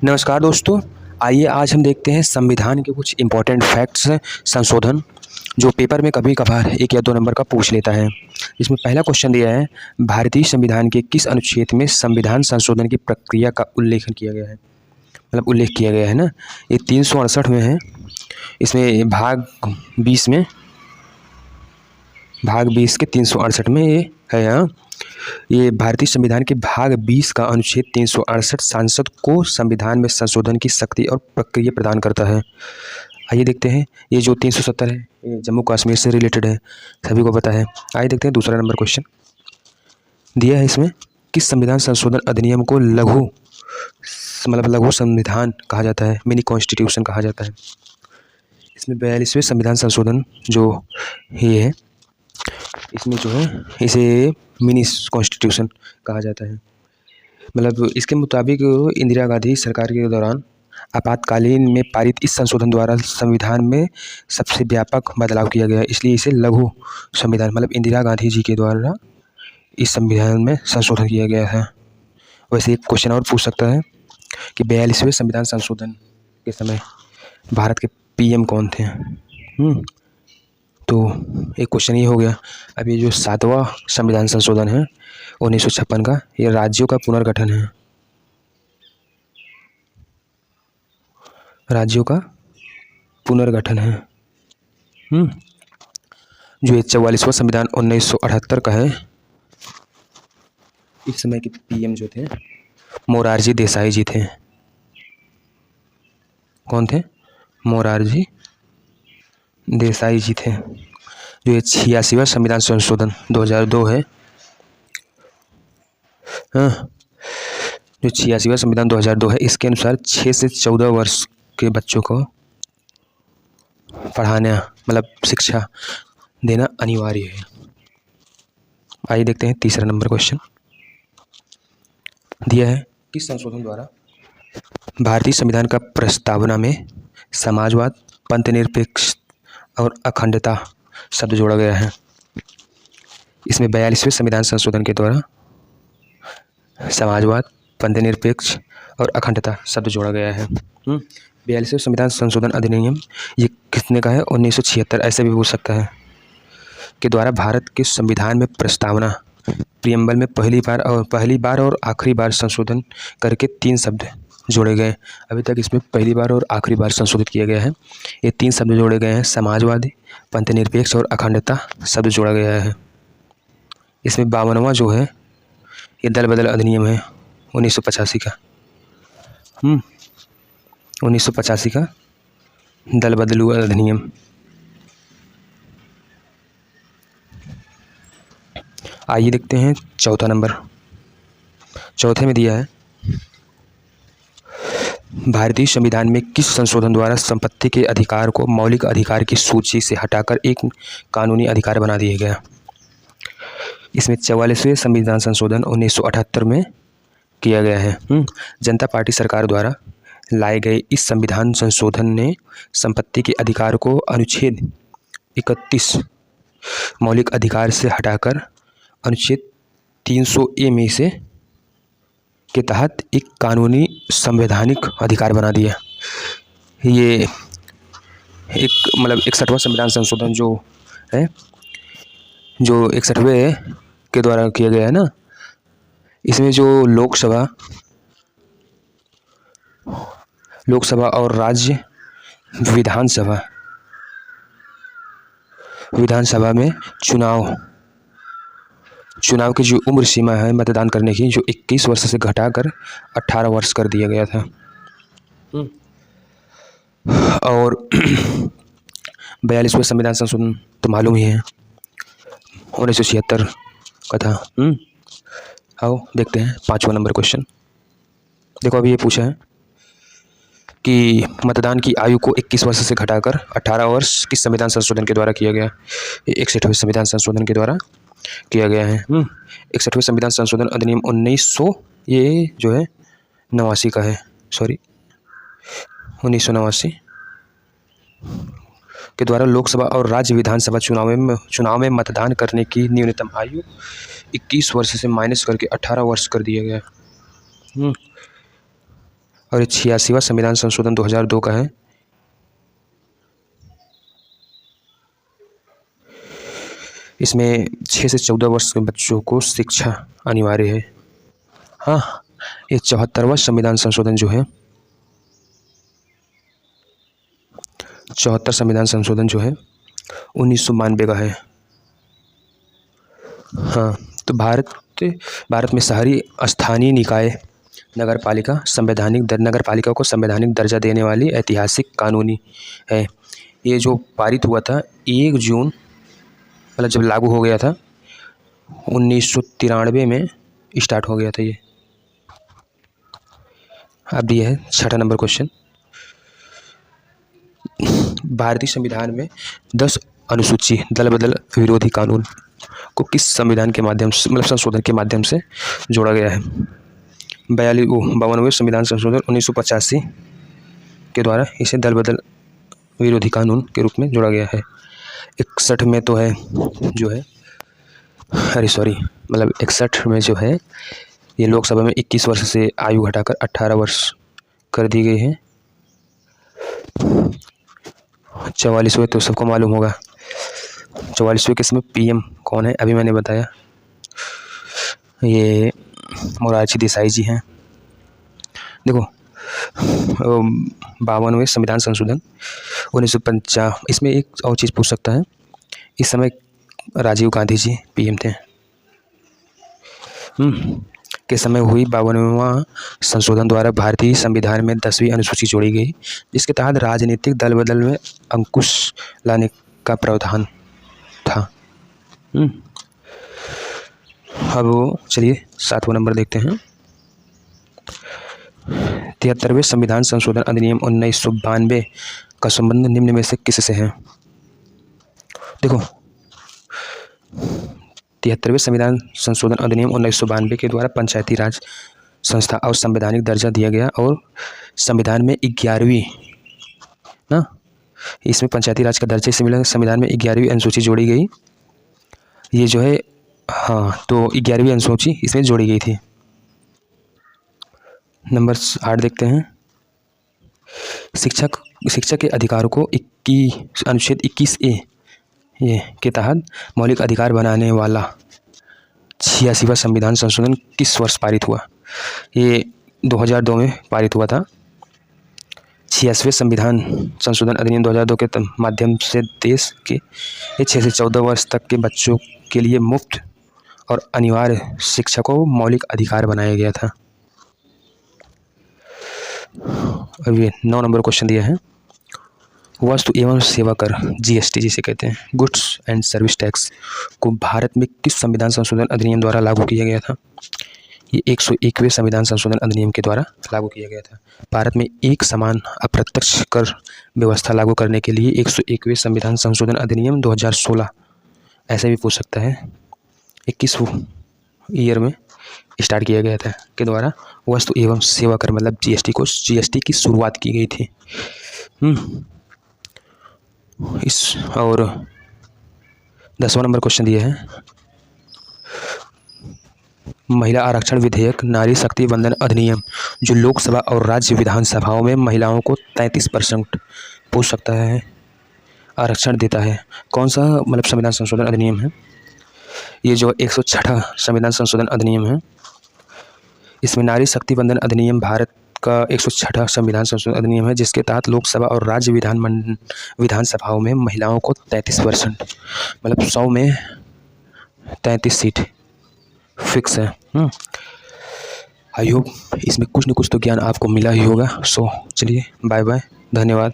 नमस्कार दोस्तों। आइए आज हम देखते हैं संविधान के कुछ इम्पोर्टेंट फैक्ट्स संशोधन जो पेपर में कभी कभार 1 या 2 नंबर का पूछ लेता है। इसमें पहला क्वेश्चन दिया है, भारतीय संविधान के किस अनुच्छेद में संविधान संशोधन की प्रक्रिया का उल्लेखन किया गया है। मतलब उल्लेख किया गया है ना, ये 368 में है। इसमें भाग 20 के 368 में ये है। हाँ, ये भारतीय संविधान के भाग 20 का अनुच्छेद 368 सांसद को संविधान में संशोधन की शक्ति और प्रक्रिया प्रदान करता है। आइए देखते हैं, ये जो 370 है ये जम्मू कश्मीर से रिलेटेड है, सभी को पता है। आइए देखते हैं दूसरा नंबर क्वेश्चन दिया है इसमें, किस संविधान संशोधन अधिनियम को लघु संविधान कहा जाता है, मिनी कॉन्स्टिट्यूशन कहा जाता है। इसमें 42वें संविधान संशोधन जो ये है, इसमें जो है इसे मिनी कॉन्स्टिट्यूशन कहा जाता है। मतलब इसके मुताबिक इंदिरा गांधी सरकार के दौरान आपातकालीन में पारित इस संशोधन द्वारा संविधान में सबसे व्यापक बदलाव किया गया, इसलिए इसे लघु संविधान मतलब इंदिरा गांधी जी के द्वारा इस संविधान में संशोधन किया गया है। वैसे एक क्वेश्चन और पूछ सकता है कि 42वें संविधान संशोधन के समय भारत के पीएम कौन थे। तो एक क्वेश्चन ये हो गया। अब ये जो 7वां संविधान संशोधन है 1956 का, ये राज्यों का पुनर्गठन है, राज्यों का पुनर्गठन है। जो ये 44वां संविधान 1978 का है, इस समय के पीएम जो थे मोरारजी देसाई जी थे। कौन थे? मोरारजी देसाई जी थे। जो ये 86वां संविधान संशोधन 2002 है, जो 86वां संविधान 2002 है, इसके अनुसार 6 से 14 वर्ष के बच्चों को पढ़ाना मतलब शिक्षा देना अनिवार्य है। आइए देखते हैं तीसरा नंबर क्वेश्चन दिया है, किस संशोधन द्वारा भारतीय संविधान का प्रस्तावना में समाजवाद, पंथनिरपेक्ष और अखंडता शब्द जोड़ा गया है। इसमें 42वें संविधान संशोधन के द्वारा समाजवाद, पंथनिरपेक्ष और अखंडता शब्द जोड़ा गया है। 42वें संविधान संशोधन अधिनियम ये कितने का है? 1976, ऐसे भी पूछ सकता है, के द्वारा भारत के संविधान में प्रस्तावना प्रियम्बल में पहली बार और आखिरी बार संशोधन करके 3 शब्द जोड़े गए। अभी तक इसमें पहली बार और आखिरी बार संशोधित किया गया है। ये 3 शब्द जोड़े गए हैं, समाजवादी, पंथनिरपेक्ष और अखंडता शब्द जोड़ा गया है। इसमें 52वां जो है ये दल बदल अधिनियम है 1985 का। 1985 का दल बदलू अधिनियम। आइए देखते हैं चौथा नंबर। चौथे में दिया है, भारतीय संविधान में किस संशोधन द्वारा संपत्ति के अधिकार को मौलिक अधिकार की सूची से हटाकर एक कानूनी अधिकार बना दिया गया। इसमें 44वें संविधान संशोधन 1978 में किया गया है। जनता पार्टी सरकार द्वारा लाए गए इस संविधान संशोधन ने संपत्ति के अधिकार को अनुच्छेद 31 मौलिक अधिकार से हटाकर अनुच्छेद 300A में से के तहत एक कानूनी संवैधानिक अधिकार बना दिया। ये एक मतलब 61वां संविधान संशोधन जो है, जो 61वें के द्वारा किया गया है ना, इसमें जो लोकसभा और राज्य विधानसभा में चुनाव की जो उम्र सीमा है मतदान करने की, जो 21 वर्ष से घटाकर 18 वर्ष कर दिया गया था। और 42वें संविधान संशोधन तो मालूम ही है 1976 का था। आओ देखते हैं 5वां नंबर क्वेश्चन। देखो अभी ये पूछा है कि मतदान की आयु को 21 वर्ष से घटाकर 18 वर्ष किस संविधान संशोधन के द्वारा किया गया। 61वें संविधान संशोधन के द्वारा किया गया है। 61वें संविधान संशोधन अधिनियम 1900 ये जो है 89 का है, 1989 के द्वारा लोकसभा और राज्य विधानसभा चुनाव में मतदान करने की न्यूनतम आयु 21 वर्ष से माइनस करके 18 वर्ष कर दिया गया। और ये 86वां संविधान संशोधन 2002 का है। इसमें 6 से 14 वर्ष के बच्चों को शिक्षा अनिवार्य है। हाँ, ये 74वां संविधान संशोधन जो है, 74 संविधान संशोधन जो है 1992 का है। हाँ, तो भारत में शहरी स्थानीय निकाय नगर पालिका को संवैधानिक दर्जा देने वाली ऐतिहासिक कानूनी है। ये जो पारित हुआ था 1 जून, मतलब जब लागू हो गया था 1993 में स्टार्ट हो गया था ये। अब ये है 6ठा नंबर क्वेश्चन। भारतीय संविधान में 10 अनुसूची दल बदल विरोधी कानून को किस संविधान के माध्यम से, मतलब संशोधन के माध्यम से जोड़ा गया है? 52वें संविधान संशोधन 1985 के द्वारा इसे दल बदल विरोधी कानून के रूप में जोड़ा गया है। 61 में तो है जो है, अरे सॉरी, मतलब 61 में जो है ये लोकसभा में 21 वर्ष से आयु घटाकर 18 वर्ष कर दी गई है। 44वें तो सबको मालूम होगा। 44वें किस में पीएम कौन है? अभी मैंने बताया, ये मोरारजी देसाई जी हैं। देखो 52वें संविधान संशोधन 1950, इसमें एक और चीज़ पूछ सकता है, इस समय राजीव गांधी जी पीएम थे के समय हुई 52वां संशोधन द्वारा भारतीय संविधान में 10वीं अनुसूची जोड़ी गई, जिसके तहत राजनीतिक दल बदल में अंकुश लाने का प्रावधान था। अब चलिए 7वां नंबर देखते हैं। 73वें संविधान संशोधन अधिनियम 1992 का संबंध निम्न में से किससे है? देखो 73वें संविधान संशोधन अधिनियम 1992 के द्वारा पंचायती राज संस्था और संवैधानिक दर्जा दिया गया, और संविधान में 11वीं ना, इसमें पंचायती राज का दर्जा से मिला, संविधान में 11वीं अनुसूची जोड़ी गई। ये जो है, हाँ, तो 11वीं अनुसूची इसमें जोड़ी गई थी। नंबर 8 देखते हैं। शिक्षा के अधिकारों को अनुच्छेद 21A ये के तहत मौलिक अधिकार बनाने वाला 86वां संविधान संशोधन किस वर्ष पारित हुआ? ये 2002 में पारित हुआ था। 86वें संविधान संशोधन अधिनियम 2002 के माध्यम से देश के 6 से 14 वर्ष तक के बच्चों के लिए मुफ्त और अनिवार्य शिक्षा को मौलिक अधिकार बनाया गया था। अब ये 9 नंबर क्वेश्चन दिया है। वस्तु एवं सेवा कर GST जिसे कहते हैं, गुड्स एंड सर्विस टैक्स, को भारत में किस संविधान संशोधन अधिनियम द्वारा लागू किया गया था? ये 101वें संविधान संशोधन अधिनियम के द्वारा लागू किया गया था। भारत में एक समान अप्रत्यक्ष कर व्यवस्था लागू करने के लिए 101वें संविधान संशोधन अधिनियम 2016 ऐसे भी पूछ सकता है 21 ईयर में स्टार्ट किया गया था, के द्वारा वस्तु एवं सेवा कर मतलब GST की शुरुआत की गई थी। और 10वां नंबर क्वेश्चन दिया है। महिला आरक्षण विधेयक नारी शक्ति वंदन अधिनियम जो लोकसभा और राज्य विधानसभाओं में महिलाओं को 33% पूछ सकता है आरक्षण देता है, कौन सा मतलब संविधान संशोधन अधिनियम है? ये जो 106 संविधान संशोधन अधिनियम है, इसमें नारी शक्ति वंदन अधिनियम भारत का 106 संविधान संशोधन अधिनियम है, जिसके तहत लोकसभा और राज्य विधानसभाओं में महिलाओं को 33% मतलब 100 में 33 सीट फिक्स है। आई होप इसमें कुछ न कुछ तो ज्ञान आपको मिला ही होगा। सो चलिए, बाय बाय, धन्यवाद।